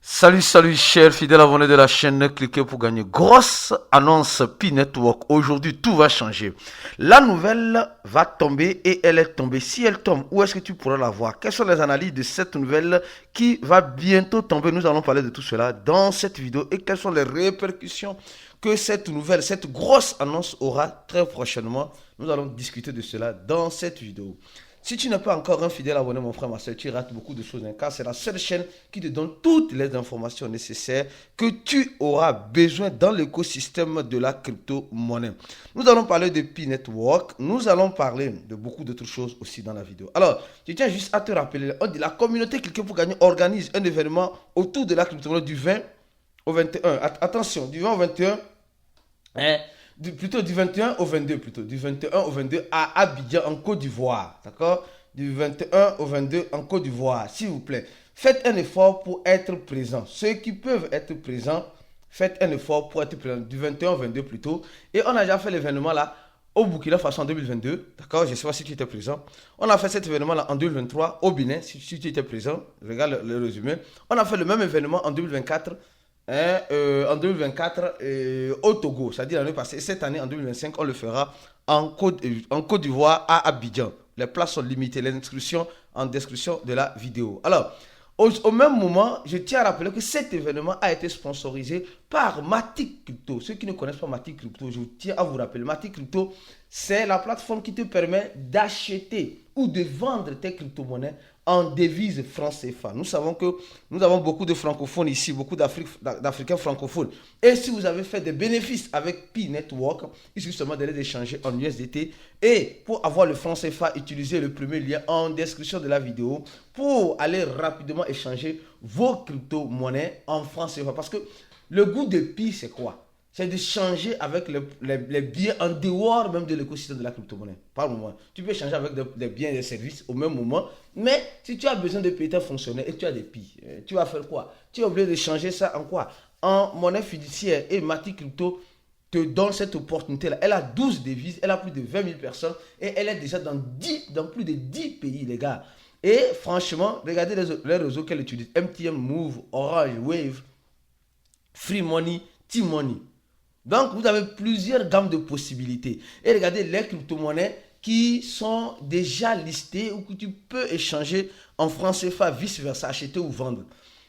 Salut, chers fidèles abonnés de la chaîne, cliquez pour gagner. Grosse annonce P-Network. Aujourd'hui, tout va changer. La nouvelle va tomber et elle est tombée. Si elle tombe, où est-ce que tu pourras la voir? Quelles sont les analyses de cette nouvelle qui va bientôt tomber? Nous allons parler de tout cela dans cette vidéo et quelles sont les répercussions que cette nouvelle, cette grosse annonce aura très prochainement. Nous allons discuter de cela dans cette vidéo. Si tu n'es pas encore un fidèle abonné, mon frère, ma soeur, tu rates beaucoup de choses, hein, car c'est la seule chaîne qui te donne toutes les informations nécessaires que tu auras besoin dans l'écosystème de la crypto-monnaie. Nous allons parler de P-Network, nous allons parler de beaucoup d'autres choses aussi dans la vidéo. Alors, je tiens juste à te rappeler, on dit la communauté Cliquez pour gagner organise un événement autour de la crypto-monnaie du 20 au 21. Attention, du 20 au 21, hein, plutôt du 21 au 22, du 21 au 22 à Abidjan en Côte d'Ivoire, d'accord? Du 21 au 22 en Côte d'Ivoire, s'il vous plaît. Faites un effort pour être présent. Ceux qui peuvent être présents, faites un effort pour être présent du 21 au 22 plutôt. Et on a déjà fait l'événement là au Burkina Faso en 2022, d'accord? Je ne sais pas si tu étais présent. On a fait cet événement là en 2023 au Bénin, si tu étais présent. Regarde le résumé. On a fait le même événement en 2024. En 2024 au Togo, c'est-à-dire l'année passée. Cette année, en 2025, on le fera en Côte d'Ivoire à Abidjan. Les places sont limitées, les inscriptions en description de la vidéo. Alors, au même moment, je tiens à rappeler que cet événement a été sponsorisé par Matic Crypto. Ceux qui ne connaissent pas Matic Crypto, je tiens à vous rappeler. Matic Crypto, c'est la plateforme qui te permet d'acheter ou de vendre tes crypto-monnaies en devise franc CFA. Nous savons que nous avons beaucoup de francophones ici, beaucoup d'Africains francophones. Et si vous avez fait des bénéfices avec P-Network, il suffit seulement d'aller échanger en USDT. Et pour avoir le franc CFA, utilisez le premier lien en description de la vidéo pour aller rapidement échanger vos crypto-monnaies en franc CFA. Parce que le goût de Pi, c'est quoi? C'est de changer avec les biens en dehors même de l'écosystème de la crypto-monnaie. Par moment, tu peux changer avec des biens et des services au même moment. Mais si tu as besoin de payer tes fonctionnaires et tu as des Pi, tu vas faire quoi? Tu es obligé de changer ça en quoi? En monnaie fiduciaire. Et Matic Crypto te donne cette opportunité-là. Elle a 12 devises, elle a plus de 20 000 personnes et elle est déjà dans plus de 10 pays, les gars. Et franchement, regardez les réseaux qu'elle utilise. MTM, Move, Orange, Wave, Free Money, T-Money. Donc, vous avez plusieurs gammes de possibilités. Et regardez les crypto-monnaies qui sont déjà listées ou que tu peux échanger en francs CFA, vice-versa, acheter ou vendre.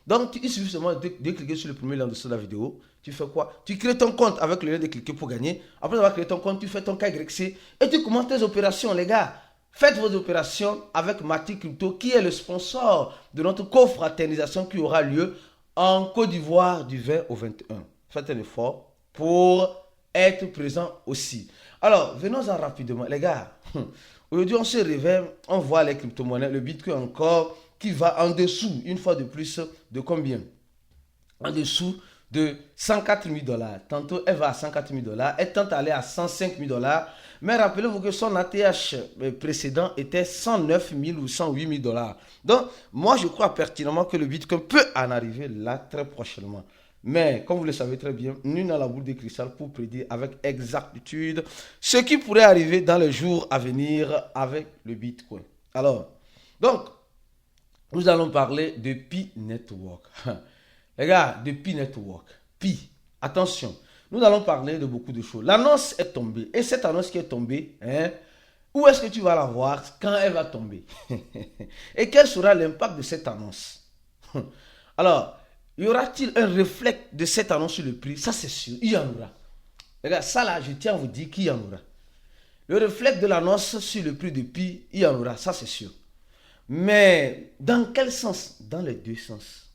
Donc, il suffit seulement de cliquer sur le premier lien de la vidéo. Tu fais quoi? Tu crées ton compte avec le lien de cliquer pour gagner. Après avoir créé ton compte, tu fais ton KYC et tu commences tes opérations, les gars. Faites vos opérations avec Matic Crypto, qui est le sponsor de notre confraternisation qui aura lieu en Côte d'Ivoire du 20 au 21. Faites un effort pour être présent aussi. Alors, venons-en rapidement. Les gars, aujourd'hui, on se réveille, on voit les crypto-monnaies, le Bitcoin encore, qui va en dessous, une fois de plus, de combien? En dessous de 104 000 $. Tantôt, elle va à 104 000 $. Elle tente à aller à 105 000 $. Mais rappelez-vous que son ATH précédent était 109 000 ou 108 000 $. Donc, moi, je crois pertinemment que le Bitcoin peut en arriver là très prochainement. Mais, comme vous le savez très bien, nul n'a la boule de cristal pour prédire avec exactitude ce qui pourrait arriver dans les jours à venir avec le Bitcoin. Alors, donc, nous allons parler de P-Network. Les gars, de P-Network. Pi, attention, nous allons parler de beaucoup de choses. L'annonce est tombée. Et cette annonce qui est tombée, où est-ce que tu vas la voir quand elle va tomber? Et quel sera l'impact de cette annonce? Alors, y aura-t-il un réflexe de cette annonce sur le prix? Ça, c'est sûr. Il y en aura. Regarde, ça là, je tiens à vous dire qu'il y en aura. Le réflexe de l'annonce sur le prix de Pi, il y en aura. Ça, c'est sûr. Mais dans quel sens? Dans les deux sens.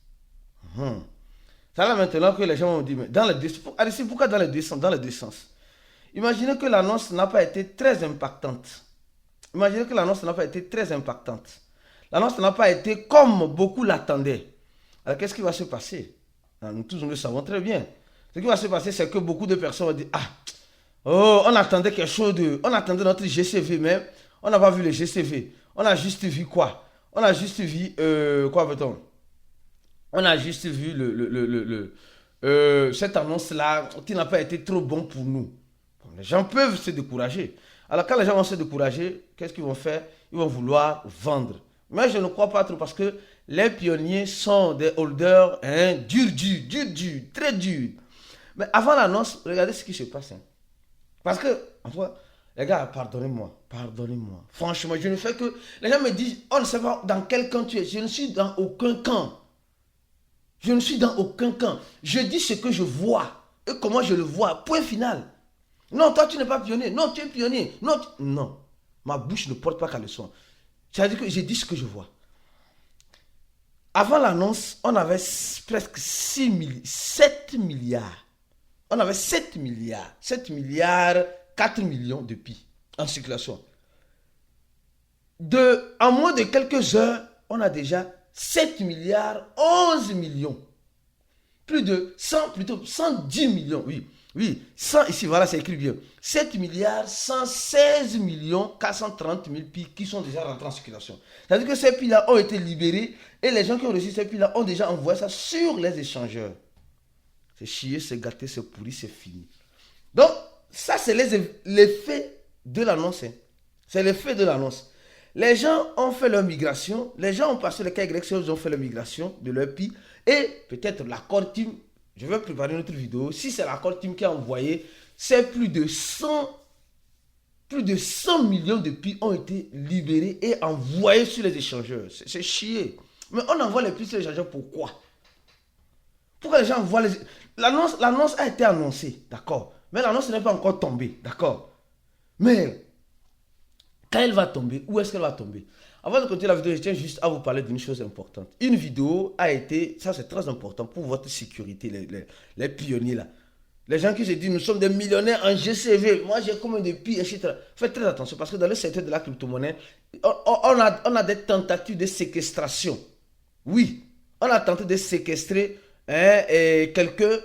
Ça là maintenant que les gens vont dire, mais dans les deux sens. Allez, pourquoi dans les deux sens? Dans les deux sens. Imaginez que l'annonce n'a pas été très impactante. Imaginez que l'annonce n'a pas été très impactante. L'annonce n'a pas été comme beaucoup l'attendaient. Alors, qu'est-ce qui va se passer? Nous tous, nous le savons très bien. Ce qui va se passer, c'est que beaucoup de personnes vont dire, ah, oh, on attendait quelque chose de... On attendait notre GCV, mais on n'a pas vu le GCV. On a juste vu quoi? On a juste vu... quoi veut-on? On a juste vu cette annonce-là qui n'a pas été trop bon pour nous. Bon, les gens peuvent se décourager. Alors, quand les gens vont se décourager, qu'est-ce qu'ils vont faire? Ils vont vouloir vendre. Mais je ne crois pas trop parce que les pionniers sont des holders dur, très dur. Mais avant l'annonce, regardez ce qui se passe. Parce que, enfin, les gars, pardonnez-moi. Franchement, je ne fais que... Les gens me disent, on ne sait pas dans quel camp tu es. Je ne suis dans aucun camp. Je dis ce que je vois et comment je le vois. Point final. Non, toi, tu n'es pas pionnier. Non, tu es pionnier. Non. Ma bouche ne porte pas qu'à leçon. C'est-à-dire que j'ai dit ce que je vois. Avant l'annonce, on avait presque 7 milliards. On avait 7 milliards. 7 milliards, 4 millions de pi en circulation. En moins de quelques heures, on a déjà 7 milliards, 11 millions. Plus de 110 millions. Oui, 100 ici, voilà, c'est écrit bien. 7 milliards, 116 millions, 430 000 pi qui sont déjà rentrés en circulation. C'est-à-dire que ces pi-là ont été libérés et les gens qui ont reçu ces pi-là ont déjà envoyé ça sur les échangeurs. C'est chier, c'est gâté, c'est pourri, c'est fini. Donc, ça, c'est l'effet de l'annonce. C'est l'effet de l'annonce. Les gens ont fait leur migration. Les gens ont passé le cas Y, ils ont fait leur migration de leur pi. Et peut-être l'accord team, je vais préparer une autre vidéo. Si c'est l'accord team qui a envoyé, c'est plus de 100 millions de pi ont été libérés et envoyés sur les échangeurs. C'est chier. Mais on envoie les pi sur les échangeurs, pourquoi? Pourquoi les gens voient les... L'annonce a été annoncée, d'accord. Mais l'annonce n'est pas encore tombée, d'accord. Mais quand elle va tomber, où est-ce qu'elle va tomber? Avant de continuer la vidéo, je tiens juste à vous parler d'une chose importante. Une vidéo a été, ça c'est très important pour votre sécurité, les pionniers là. Les gens qui se disent, nous sommes des millionnaires en GCV, moi j'ai combien de pi, etc. Faites très attention parce que dans le secteur de la crypto-monnaie, on a des tentatives de séquestration. Oui, on a tenté de séquestrer quelqu'un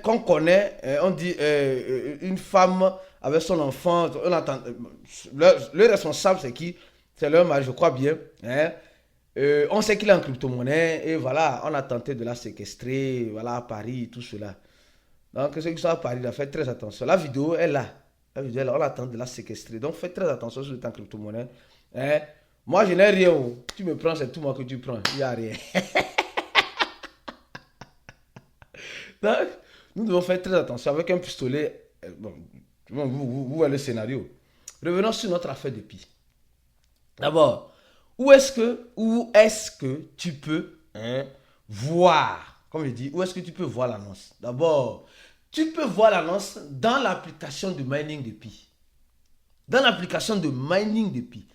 qu'on connaît, on dit une femme avec son enfant, le responsable c'est qui? C'est leur mari, je crois bien. On sait qu'il est en crypto-monnaie et voilà, on a tenté de la séquestrer, voilà, à Paris, tout cela. Donc ceux qui sont à Paris, faites très attention. La vidéo est là. On a tenté de la séquestrer. Donc faites très attention sur le temps crypto-monnaie. Moi, je n'ai rien. Tu me prends, c'est tout moi que tu prends. Il n'y a rien. Donc, nous devons faire très attention avec un pistolet. Bon, vous voyez le scénario. Revenons sur notre affaire de pi. D'abord, où est-ce que tu peux voir, comme je dis, où est-ce que tu peux voir l'annonce? D'abord, tu peux voir l'annonce dans l'application de mining de pi. Dans l'application de mining de pi.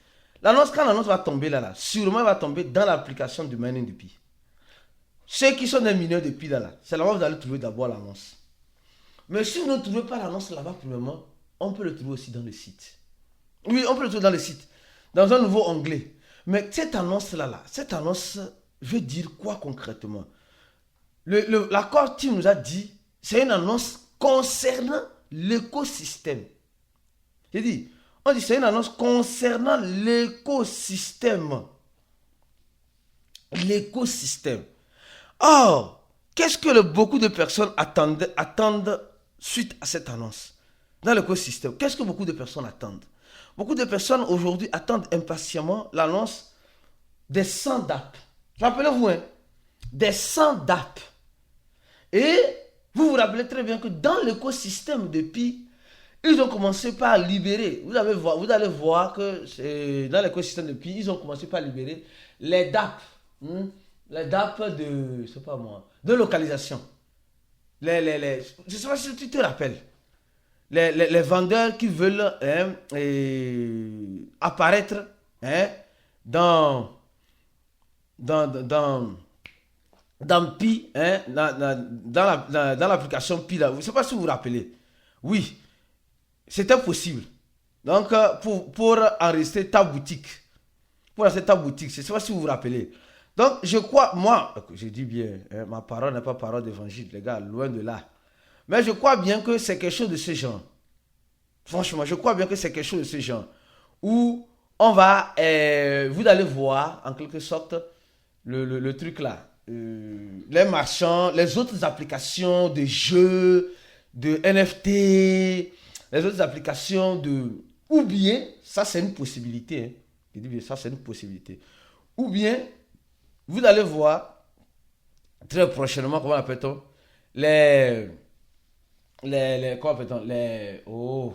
L'annonce, quand l'annonce va tomber là, sûrement elle va tomber dans l'application de mining de pi. Ceux qui sont des mineurs de pi là, c'est là-bas que vous allez trouver d'abord l'annonce. Mais si vous ne trouvez pas l'annonce là-bas, premièrement, on peut le trouver aussi dans le site. Oui, on peut le trouver dans le site. Dans un nouveau onglet. Mais cette annonce-là, cette annonce veut dire quoi concrètement? L'accord team nous a dit, c'est une annonce concernant l'écosystème. J'ai dit, on dit c'est une annonce concernant l'écosystème. L'écosystème. Or, qu'est-ce que beaucoup de personnes attendent suite à cette annonce? Dans l'écosystème, qu'est-ce que beaucoup de personnes attendent? Beaucoup de personnes aujourd'hui attendent impatiemment l'annonce des 100 DApp. Rappelez-vous, des 100 DApp. Et vous vous rappelez très bien que dans l'écosystème de Pi, ils ont commencé par libérer. Vous allez voir que dans l'écosystème de Pi, ils ont commencé par libérer les DApp. Les DApp de, je sais pas moi, de localisation. Je ne sais pas si tu te rappelles. Les vendeurs qui veulent apparaître dans Pi, dans l'application Pi, là. Je ne sais pas si vous vous rappelez. Oui, c'était possible. Donc, pour enregistrer ta boutique, je ne sais pas si vous vous rappelez. Donc, je crois, moi, je dis bien, ma parole n'est pas parole d'évangile, les gars, loin de là. Mais je crois bien que c'est quelque chose de ce genre. Franchement, je crois bien que c'est quelque chose de ce genre. Où on va, vous allez voir, en quelque sorte, le truc là. Les marchands, les autres applications de jeux, de NFT, les autres applications de... Ou bien, ça c'est une possibilité. Je dis bien, ça c'est une possibilité. Ou bien, vous allez voir très prochainement, comment appelle-t-on, les, comment appelle-t-on,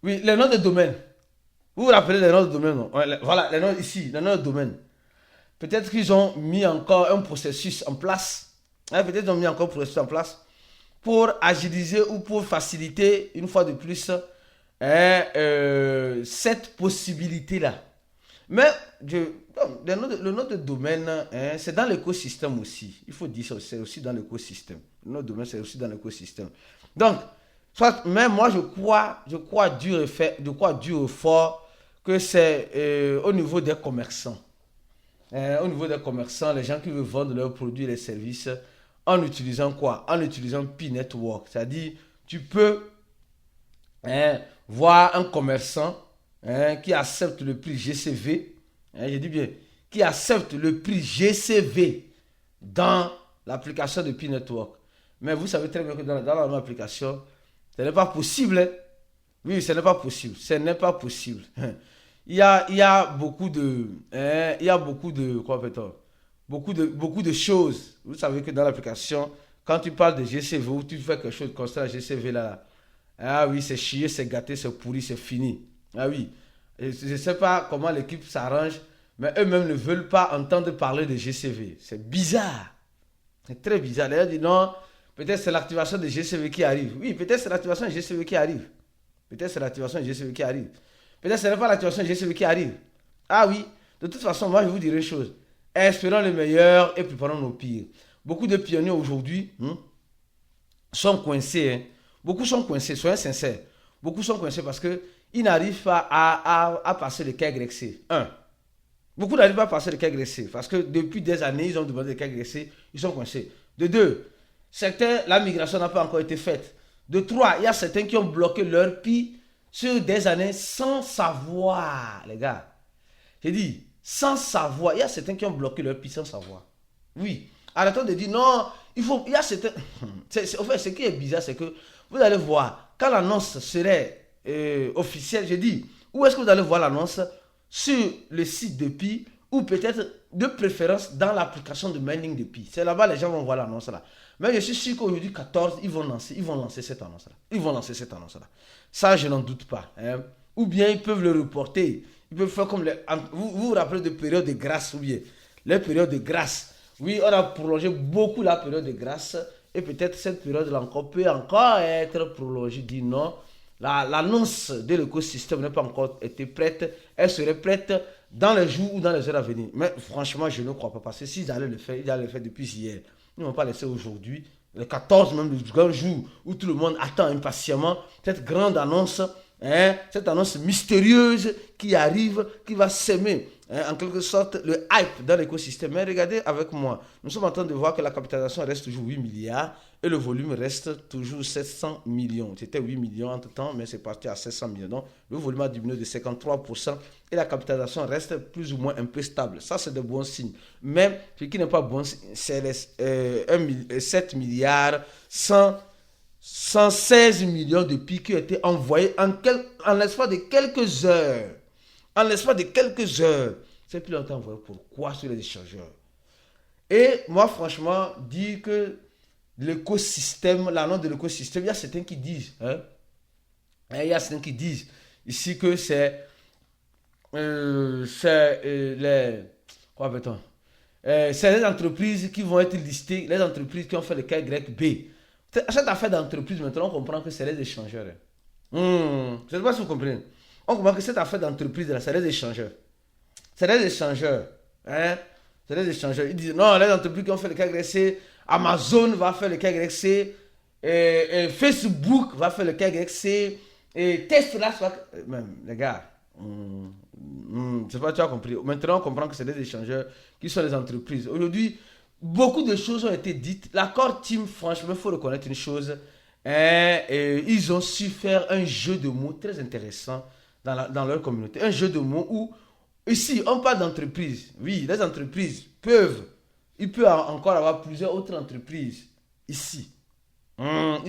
oui, les noms de domaine. Vous vous rappelez les noms de domaine, non? Ouais, voilà, les noms ici, les noms de domaine. Peut-être qu'ils ont mis encore un processus en place. Hein, peut-être qu'ils ont mis encore un processus en place pour agiliser ou pour faciliter, une fois de plus, cette possibilité-là. Mais le nom de domaine, c'est dans l'écosystème aussi. Il faut dire ça, c'est aussi dans l'écosystème. Le nom de domaine, c'est aussi dans l'écosystème. Donc, mais moi, je crois dur et fort que c'est au niveau des commerçants. Au niveau des commerçants, les gens qui veulent vendre leurs produits et les services en utilisant quoi? En utilisant P-Network. C'est-à-dire, tu peux voir un commerçant qui accepte le prix GCV, je dis bien, qui accepte le prix GCV dans l'application de P-Network. Mais vous savez très bien que dans la même application, ce n'est pas possible. Hein? Oui, ce n'est pas possible. Ce n'est pas possible. Il y a beaucoup de, quoi peut-on, beaucoup de choses. Vous savez que dans l'application, quand tu parles de GCV ou tu fais quelque chose comme ça, GCV là, ah oui, c'est chier, c'est gâté, c'est pourri, c'est fini. Ah oui. Je ne sais pas comment l'équipe s'arrange, mais eux-mêmes ne veulent pas entendre parler de GCV. C'est bizarre. C'est très bizarre. Les gens disent non, peut-être c'est l'activation de GCV qui arrive. Oui, peut-être c'est l'activation de GCV qui arrive. Peut-être c'est l'activation de GCV qui arrive. Peut-être ce n'est pas l'activation de GCV qui arrive. Ah oui, de toute façon, moi je vous dirai une chose. Espérons le meilleur et préparons nos pires. Beaucoup de pionniers aujourd'hui sont coincés. Hein. Beaucoup sont coincés, soyez sincères. Beaucoup sont coincés parce qu'ils n'arrivent pas à passer le KYC. Beaucoup n'arrivent pas à passer le KYC parce que depuis des années, ils ont demandé le KYC, ils sont coincés. De deux, certains, la migration n'a pas encore été faite. De trois, il y a certains qui ont bloqué leur PI sur des années sans savoir, les gars. J'ai dit, sans savoir. Il y a certains qui ont bloqué leur PI sans savoir. Oui. Arrêtons de dire non, il y a certains. En fait, ce qui est bizarre, c'est que vous allez voir, quand l'annonce serait officielle, j'ai dit, où est-ce que vous allez voir l'annonce? Sur le site de Pi ou peut-être de préférence dans l'application de mining de Pi. C'est là-bas les gens vont voir l'annonce là. Mais je suis sûr qu'aujourd'hui 14, ils vont lancer cette annonce là. Ils vont lancer cette annonce là. Ça, je n'en doute pas. Hein. Ou bien ils peuvent le reporter. Ils peuvent faire comme vous vous rappelez de périodes de grâce ou bien les périodes de grâce. Oui, on a prolongé beaucoup la période de grâce et peut-être cette période-là peut encore être prolongée. Dit non, l'annonce de l'écosystème n'a pas encore été prête. Elle serait prête dans les jours ou dans les heures à venir. Mais franchement, je ne crois pas. Parce que s'ils allaient le faire, ils allaient le faire depuis hier. Ils ne vont pas laisser aujourd'hui, le 14 même, le grand jour où tout le monde attend impatiemment cette grande annonce, cette annonce mystérieuse qui arrive, qui va s'aimer. En quelque sorte, le hype dans l'écosystème. Mais regardez avec moi, nous sommes en train de voir que la capitalisation reste toujours 8 milliards et le volume reste toujours 700 millions. C'était 8 millions entre temps, mais c'est parti à 700 millions. Donc, le volume a diminué de 53% et la capitalisation reste plus ou moins un peu stable. Ça, c'est de bons signes. Mais ce qui n'est pas bon, c'est les 7 milliards 116 millions de PI qui ont été envoyés en l'espace de quelques heures. En l'espace de quelques heures, ces pilotes ont été envoyés pourquoi sur les échangeurs? Et moi, franchement, dire que l'écosystème, l'annonce de l'écosystème, il y a certains qui disent, il y a certains qui disent ici que c'est les, quoi appelle-t-on? C'est les entreprises qui vont être listées, les entreprises qui ont fait le KYB. Cette affaire d'entreprise, maintenant, on comprend que c'est les échangeurs. Je ne sais pas si vous comprenez. On comprend que cette affaire d'entreprise, c'est les échangeurs. C'est les échangeurs. C'est les échangeurs. Ils disent non, les entreprises qui ont fait le KYC, Amazon va faire le KYC, Facebook va faire le KYC, et Tesla va. Même, les gars, je ne sais pas si tu as compris. Maintenant, on comprend que c'est les échangeurs qui sont les entreprises. Aujourd'hui, beaucoup de choses ont été dites. L'accord Team, franchement, il faut reconnaître une chose. Ils ont su faire un jeu de mots très intéressant dans leur communauté. Un jeu de mots où, ici, on parle d'entreprise. Oui, les entreprises peuvent, il peut encore avoir plusieurs autres entreprises ici. Moi,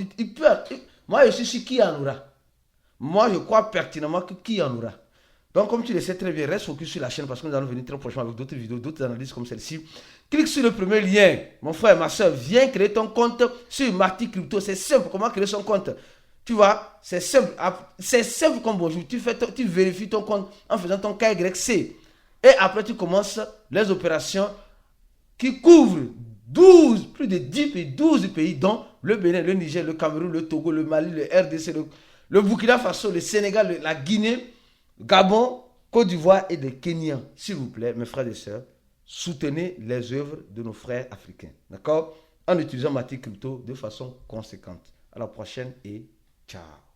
je suis sûr qu'il y en aura. Moi, je crois pertinemment qu'il y en aura. Donc, comme tu le sais très bien, reste focus sur la chaîne parce que nous allons venir très prochainement avec d'autres vidéos, d'autres analyses comme celle-ci. Clique sur le premier lien. Mon frère, ma soeur, viens créer ton compte sur Marty Crypto. C'est simple. Comment créer son compte? Tu vois, c'est simple. C'est simple comme bonjour. Tu vérifies ton compte en faisant ton KYC. Et après, tu commences les opérations qui couvrent plus de 12 pays, dont le Bénin, le Niger, le Cameroun, le Togo, le Mali, le RDC, le Burkina Faso, le Sénégal, la Guinée, Gabon, Côte d'Ivoire et le Kenya. S'il vous plaît, mes frères et sœurs, soutenez les œuvres de nos frères africains. D'accord? En utilisant Marty Crypto de façon conséquente. À la prochaine et ciao.